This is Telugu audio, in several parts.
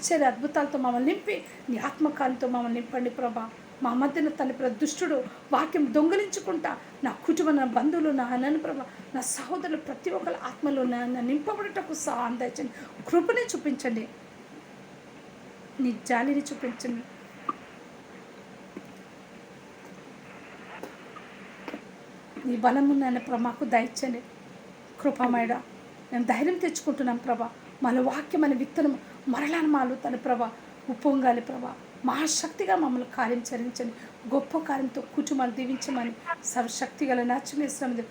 ఆశ్చర్య అద్భుతాలతో మమ్మల్ని నింపి నీ ఆత్మకాలంతో మమ్మల్ని నింపండి ప్రభా. మా మధ్యన తండ్రి దుష్టుడు వాక్యం దొంగిలించుకుంటా నా కుటుంబం, నా బంధువులు, నా అన్నను ప్రభా, నా సహోదరులు ప్రతి ఒక్కరి ఆత్మలో నా నింపబడటకు సహాయం దయచండి. కృపని చూపించండి, నీ జాలిని చూపించండి. నీ బలమున్న ప్రభా మాకు దయచండి కృపమేడ. మేము ధైర్యం తెచ్చుకుంటున్నాం ప్రభా. మన వాక్యం అనే విత్తనం మరలా మాలు తన ప్రభా ఉప్పొంగాలి ప్రభా. మహాశక్తిగా మమ్మల్ని కార్యం చరించండి. గొప్ప కార్యంతో కుటుంబాలు దీవించమని సర్వశక్తి గల నచ్చినేసిన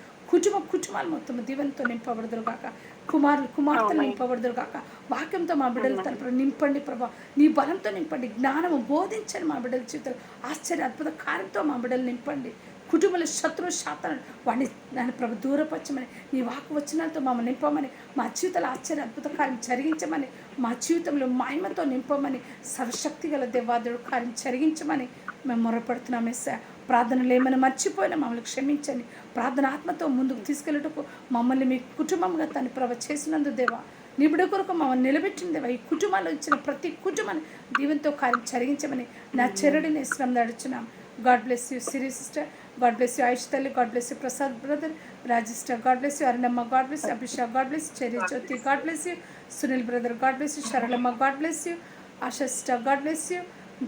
కుటుంబాలు మొత్తం దీవెనతో నింపబడదురు కాక. కుమార్తెలు నింపబడదురు కాక. వాక్యంతో మా బిడ్డలు తన నింపండి ప్రభా. నీ బలంతో నింపండి. జ్ఞానము బోధించండి మా బిడ్డల జీవితాలు. ఆశ్చర్య అద్భుత కార్యంతో మా బిడ్డలు నింపండి. కుటుంబంలో శత్రువు శాతాన్ని వాడిని దాన్ని ప్రభు దూరపరచమని, నీ వాకు వచ్చినంతో మమ్మల్ని నింపమని, మా జీవితాలు ఆశ్చర్య అద్భుత కార్యం జరిగించమని, మా జీవితంలో మహిమతో నింపమని, సర్వశక్తి గల దేవాదుడు కార్యం జరిగించమని మేము మొరపడుతున్నాం. ఎస్సా ప్రార్థనలు ఏమైనా మర్చిపోయినా మమ్మల్ని క్షమించండి. ప్రార్థన ఆత్మతో ముందుకు తీసుకెళ్ళటకు మమ్మల్ని మీ కుటుంబంగా తను ప్రభ చేసినందు దేవా, నీ బిడ్డ కొరకు మమ్మల్ని నిలబెట్టిన దేవా. ఈ కుటుంబాల్లో ఇచ్చిన ప్రతి కుటుంబాన్ని దీవెనతో కార్యం జరిగించమని నా చెరడిని ఇష్టం నడుచున్నాం. God bless you Siri sister, God bless you Ayush తల్లి, God bless you Prasad brother, రాజిస్టర్, God bless you Arunamma, God bless you Abhishek, God bless you చెరి Jyothi, God bless you Sunil brother, God bless you Saralamma, God bless you Asha sister, God bless you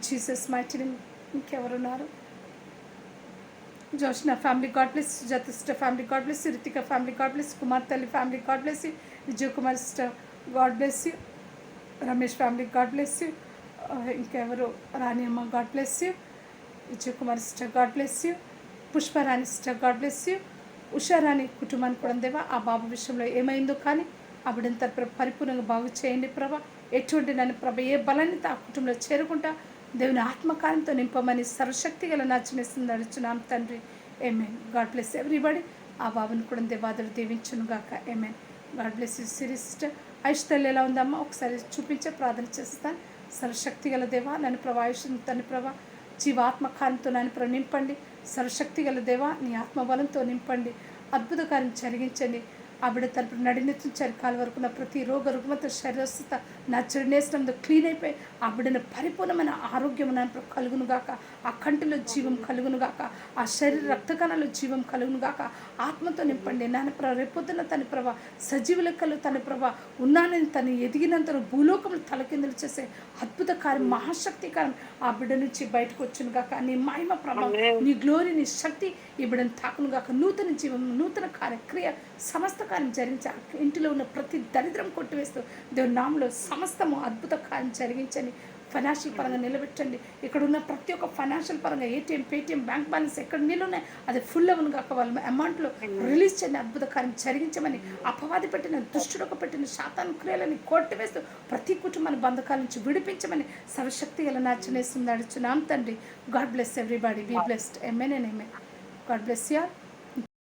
Jesus mighty name. ఇంకెవరున్నారు? Joshna family, God bless you. జత sister family, God bless you. Ritika family, God bless you. Kumar తల్లి family, God bless you. Vijay Kumar sister, God bless you. Ramesh family, God bless you. ఇంకెవరు? రాణి అమ్మ, God bless you. Vijay Kumar sister, God bless you. Pushparani sister, God bless you. Usharani కుటుంబానికి కూడా దేవా, ఆ బాబు విషయంలో ఏమైందో కానీ ఆ బిడ్డను తన పరిపూర్ణంగా బాగు చేయండి ప్రభా. ఎటువంటి నన్ను ప్రభ ఏ బలాన్ని ఆ కుటుంబంలో చేరుకుంటా దేవుని ఆత్మకారంతో నింపమని సర్వశక్తి గల నచ్చినేస్తుంది నడుచున్నాం తండ్రి. ఏమేన్. God bless everybody. ఆ బాబుని కూడా దేవాదుడు దీవించును గాక. Amen. God bless you Siri sister. Ayush తల్లి ఎలా ఉందమ్మా ఒకసారి చూపించే ప్రార్థన చేస్తాను. సర్వశక్తి గల దేవా నన్ను ప్రభా ఆయుష్ తన ప్రభా జీవాత్మకారంతో నన్ను నింపండి. సర్వశక్తి గల దేవా నీ ఆత్మబలంతో నింపండి. అద్భుత కార్యం జరిగించండి. ఆ బిడ్డ తరపు నడినెత్తి చరికాల వరకు నా ప్రతి రోగ రుగ్మత శరీరస్థిత నా చెడునేసినందు క్లీన్ అయిపోయి ఆ బిడ్డను పరిపూర్ణమైన ఆరోగ్యం నన్ను కలుగును గాక. ఆ కంటిలో జీవం కలుగును గాక. ఆ శరీర రక్తకణాలు జీవం కలుగును గాక. ఆత్మతో నింపండి నాన్న రేపొద్దున తన ప్రభ సజీవ లెక్కలు తన ప్రభ ఉన్నానని తను ఎదిగినంత భూలోకంలో తలకిందులు చేసే అద్భుత కార్యం మహాశక్తి కార్యం ఆ బిడ్డ నుంచి బయటకు వచ్చును గాక. నీ మహిమ ప్రభావం నీ గ్లోరీ నీ శక్తి ఈ బిడ్డను తాకును గాక. నూతన జీవం నూతన కార్యక్రియ సమస్త కార్యం జరిగించి ఇంటిలో ఉన్న ప్రతి దరిద్రం కొట్టివేస్తూ దేవుని నామంలో సమస్తము అద్భుత కార్యం జరిగించండి. ఫైనాన్షియల్ పరంగా నిలబెట్టండి. ఇక్కడ ఉన్న ప్రతి ఒక్క ఫైనాన్షియల్ పరంగా ఏటీఎం పేటీఎం బ్యాంక్ బ్యాలెన్స్ ఎక్కడ నిలున్నాయి అది ఫుల్ అవ్వను కాక వాళ్ళ అమౌంట్లో రిలీజ్ చేయండి. అద్భుత కార్యం జరిగించమని అపవాది పెట్టిన దుష్టుడొక పెట్టిన శాతాను క్రియలని కొట్టివేస్తూ ప్రతి కుటుంబాన్ని బంధకాల నుంచి విడిపించమని సర్వశక్తి గల నచ్చనేస్తుంది నడుచున్నాం తండ్రి. God bless everybody. Be blessed. Amen and amen. God bless you.